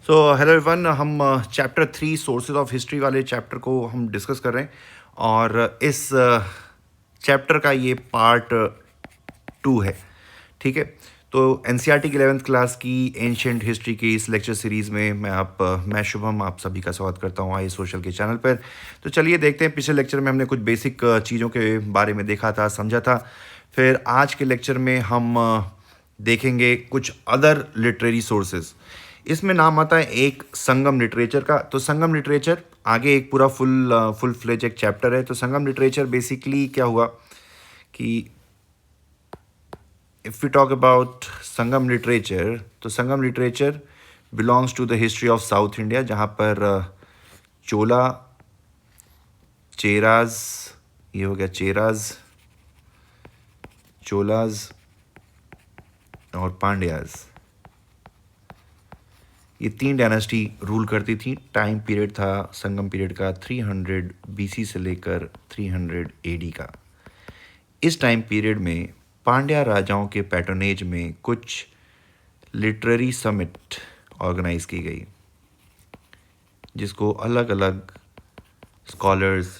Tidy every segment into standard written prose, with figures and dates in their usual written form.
So hello everyone, हम chapter 3 sources of history वाले chapter को हम डिस्कस कर रहे हैं। और इस चैप्टर का ये पार्ट 2 है। ठीक है। तो एनसीईआरटी की 11th क्लास की एंशियंट हिस्ट्री की इस लेक्चर सीरीज़ में मैं शुभम आप सभी का स्वागत करता हूँ आई सोशल के चैनल पर। तो चलिए देखते हैं, पिछले लेक्चर में हमने कुछ बेसिक चीज़ों के बारे में देखा था, समझा था। फिर आज के लेक्चर में हम देखेंगे कुछ अदर लिटरेरी सोर्सेज। इसमें नाम आता है एक संगम लिटरेचर का। तो संगम लिटरेचर आगे एक पूरा फुल फ्लेज एक चैप्टर है। तो संगम लिटरेचर बेसिकली क्या हुआ कि if we talk about Sangam literature, तो Sangam literature belongs to the history of south India, जहाँ पर चोला, चेराज, ये हो गया चेराज, चोलाज और पांड्याज, ये 3 डायनेस्टी रूल करती थी। टाइम पीरियड था संगम पीरियड का 300 बीसी से लेकर 300 एडी का। इस टाइम पीरियड में पांड्या राजाओं के पैटर्नेज में कुछ लिटरेरी समिट ऑर्गेनाइज की गई, जिसको अलग अलग स्कॉलर्स,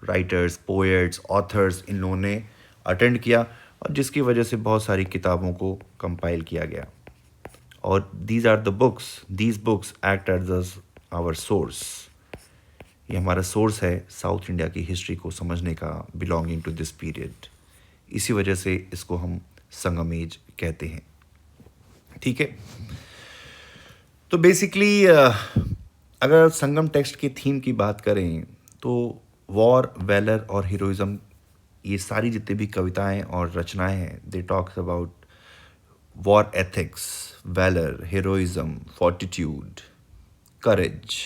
राइटर्स, पोएट्स, ऑथर्स इन लोगों ने अटेंड किया, और जिसकी वजह से बहुत सारी किताबों को कंपाइल किया गया। और these books act as our source. ये हमारा सोर्स है साउथ इंडिया की हिस्ट्री को समझने का, बिलोंगिंग टू दिस पीरियड। इसी वजह से इसको हम संगम एज कहते हैं। ठीक है। तो बेसिकली अगर संगम टेक्स्ट की थीम की बात करें तो वॉर, वैलर और हीरोइज्म, ये सारी जितनी भी कविताएं और रचनाएं हैं, they talks about war ethics, valour, heroism, fortitude, courage.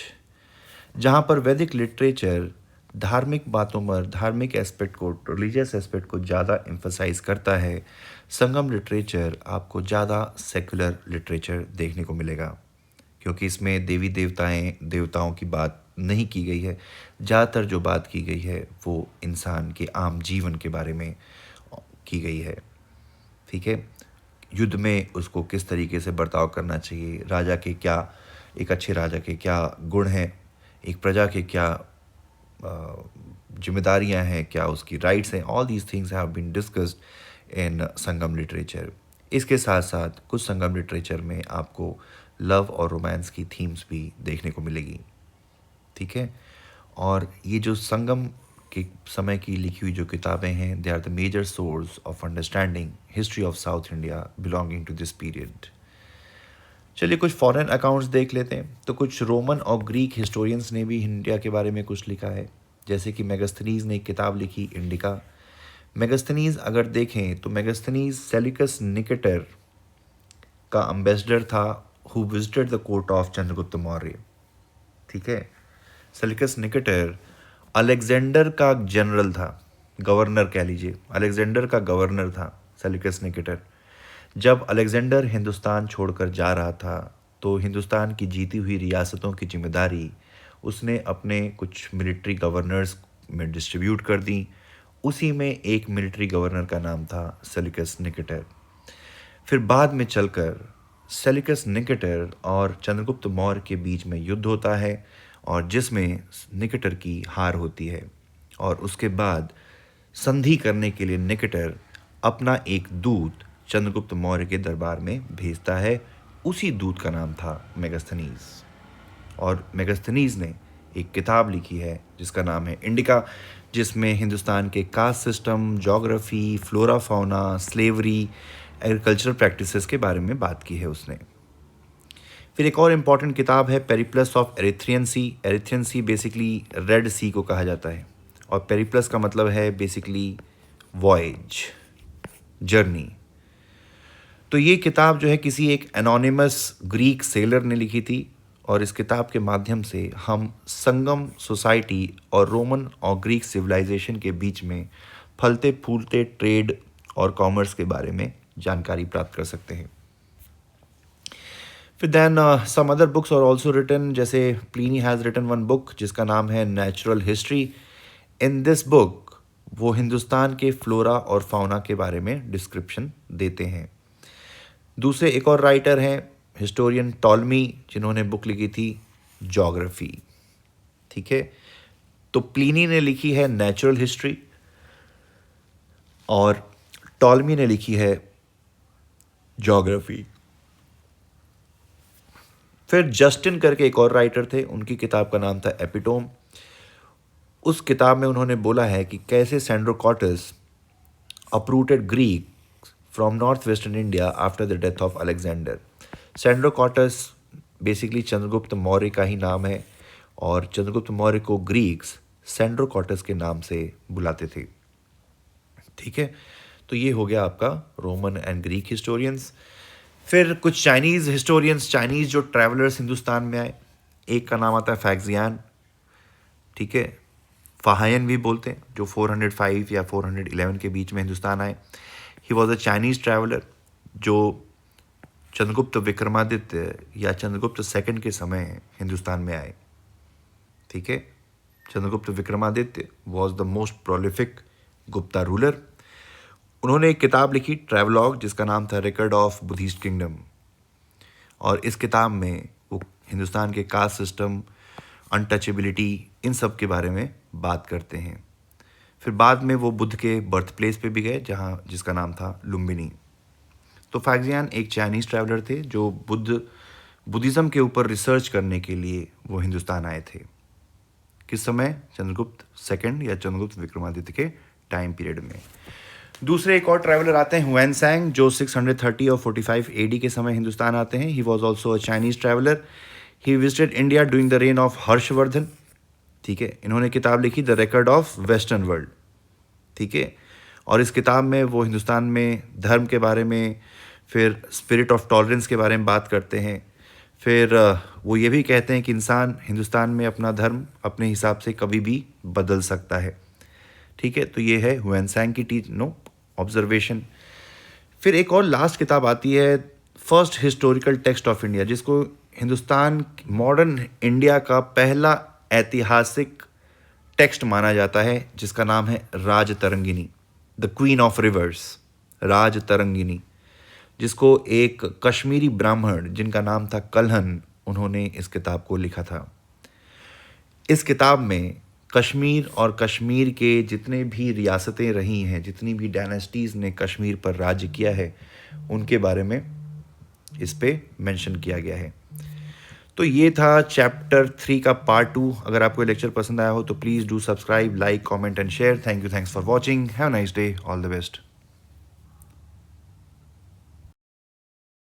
जहाँ पर वैदिक लिटरेचर धार्मिक बातों पर, धार्मिक एस्पेक्ट को, रिलीजियस एस्पेक्ट को ज़्यादा एम्फसाइज करता है, संगम लिटरेचर आपको ज़्यादा सेकुलर लिटरेचर देखने को मिलेगा, क्योंकि इसमें देवी देवताओं की बात नहीं की गई है। ज़्यादातर जो बात की गई है वो इंसान के आम जीवन के बारे में की गई है। ठीक है। युद्ध में उसको किस तरीके से बर्ताव करना चाहिए, राजा के क्या, एक अच्छे राजा के क्या गुण हैं, एक प्रजा के क्या जिम्मेदारियां हैं, क्या उसकी राइट्स हैं। All these things have been discussed in Sangam literature. इसके साथ साथ कुछ संगम लिटरेचर में आपको लव और रोमांस की थीम्स भी देखने को मिलेगी। ठीक है। और ये जो संगम के समय की लिखी हुई जो किताबें हैं, they are the major source of understanding history of south India belonging to this period. चलिए कुछ फॉरेन अकाउंट्स देख लेते हैं। तो कुछ रोमन और ग्रीक हिस्टोरियंस ने भी इंडिया के बारे में कुछ लिखा है, जैसे कि मेगास्थनीज ने एक किताब लिखी इंडिका। मेगास्थनीज अगर देखें तो मेगास्थनीज सेल्यूकस निकेटर का एम्बेसडर था, who visited the court of Chandragupta Maurya. ठीक है। सेल्यूकस निकेटर अलेक्जेंडर का जनरल था, गवर्नर कह लीजिए, अलेक्जेंडर का गवर्नर था सेल्यूकस निकेटर। जब अलेक्जेंडर हिंदुस्तान छोड़कर जा रहा था तो हिंदुस्तान की जीती हुई रियासतों की जिम्मेदारी उसने अपने कुछ मिलिट्री गवर्नर्स में डिस्ट्रीब्यूट कर दी। उसी में एक मिलिट्री गवर्नर का नाम था सेल्यूकस निकेटर। फिर बाद में चलकर सेल्यूकस निकेटर और चंद्रगुप्त मौर्य के बीच में युद्ध होता है, और जिसमें निकेटर की हार होती है। और उसके बाद संधि करने के लिए निकेटर अपना एक दूत चंद्रगुप्त मौर्य के दरबार में भेजता है। उसी दूत का नाम था मेगास्थनीज। और मेगास्थनीज ने एक किताब लिखी है जिसका नाम है इंडिका, जिसमें हिंदुस्तान के caste system, geography, flora fauna, slavery, agricultural practices के बारे में बात की है उसने। फिर एक और इम्पॉर्टेंट किताब है Periplus of Erythraean Sea. Erythraean Sea basically Red Sea को कहा जाता है, और पेरिप्लस का मतलब है बेसिकली वॉयज, जर्नी। तो ये किताब जो है किसी एक एनोनिमस ग्रीक सेलर ने लिखी थी, और इस किताब के माध्यम से हम संगम सोसाइटी और रोमन और ग्रीक सिविलाइजेशन के बीच में फलते फूलते ट्रेड और कॉमर्स के बारे में जानकारी प्राप्त कर सकते हैं। फिर then some other books are also written, जैसे Pliny has written one book जिसका नाम है natural history. In this book वो हिंदुस्तान के फ्लोरा और फाउना के बारे में डिस्क्रिप्शन देते हैं। दूसरे एक और राइटर हैं हिस्टोरियन टॉलमी, जिन्होंने बुक लिखी थी ज्योग्राफी। ठीक है, तो प्लिनी ने लिखी है नेचुरल हिस्ट्री और टॉलमी ने लिखी है ज्योग्राफी। फिर जस्टिन करके एक और राइटर थे, उनकी किताब का नाम था एपिटोम। उस किताब में उन्होंने बोला है कि कैसे सैंड्रोकॉटस uprooted Greek from northwestern India after the death of Alexander. Sandrocottus basically Chandragupta Maurya का ही नाम है और चंद्रगुप्त मौर्य को ग्रीक्स सैंड्रोकॉटस के नाम से बुलाते थे। ठीक है, तो ये हो गया आपका रोमन एंड ग्रीक हिस्टोरियंस। फिर कुछ चाइनीज़ हिस्टोरियंस, चाइनीज़ जो ट्रैवलर्स हिंदुस्तान में आए, एक का नाम आता है फैक्सियान। ठीक है, फाहायन भी बोलते हैं, जो 405 या 411 के बीच में हिंदुस्तान आए। He was a Chinese traveller जो चंद्रगुप्त विक्रमादित्य या चंद्रगुप्त सेकंड के समय हिंदुस्तान में आए। ठीक है, Chandragupta Vikramaditya was the most prolific Gupta ruler. उन्होंने एक किताब लिखी ट्रैवलॉग, जिसका नाम था रिकॉर्ड ऑफ बुद्धिस्ट किंगडम, और इस किताब में वो हिंदुस्तान के कास्ट सिस्टम, अनटचेबिलिटी, इन सब के बारे में बात करते हैं। फिर बाद में वो बुद्ध के बर्थ प्लेस पे भी गए, जहाँ जिसका नाम था लुम्बिनी। तो फैक्सियान एक चाइनीज़ ट्रैवलर थे जो बुद्धिज़्म के ऊपर रिसर्च करने के लिए वो हिंदुस्तान आए थे। किस समय? चंद्रगुप्त सेकंड या चंद्रगुप्त विक्रमादित्य के टाइम पीरियड में। दूसरे एक और ट्रैवलर आते हैं हुएनसैंग, जो 630 और 45 एडी के समय हिंदुस्तान आते हैं। He was also a Chinese traveller. He visited India during the rain of Harshvardhan. ठीक है, इन्होंने किताब लिखी the record of western world. ठीक है, और इस किताब में वो हिंदुस्तान में धर्म के बारे में, फिर स्पिरिट ऑफ टॉलरेंस के बारे में बात करते हैं। फिर वो ये भी कहते हैं कि इंसान हिंदुस्तान में अपना धर्म अपने हिसाब से कभी भी बदल सकता है। ठीक है, तो ये है हुएनसैंग की ऑब्जर्वेशन। फिर एक और लास्ट किताब आती है first historical text of India, जिसको हिंदुस्तान मॉडर्न इंडिया का पहला ऐतिहासिक टेक्स्ट माना जाता है, जिसका नाम है Rajatarangini, the queen of reverse, Rajatarangini, जिसको एक कश्मीरी ब्राह्मण जिनका नाम था कल्हन, उन्होंने इस किताब को लिखा था। इस किताब में कश्मीर और कश्मीर के जितने भी रियासतें रही हैं, जितनी भी डायनेस्टीज़ ने कश्मीर पर राज्य किया है, उनके बारे में इस पे मेंशन किया गया है। तो ये था चैप्टर 3 का पार्ट 2। अगर आपको लेक्चर पसंद आया हो तो please do subscribe, like, comment and share. Thanks for watching. Have a nice day. All the best.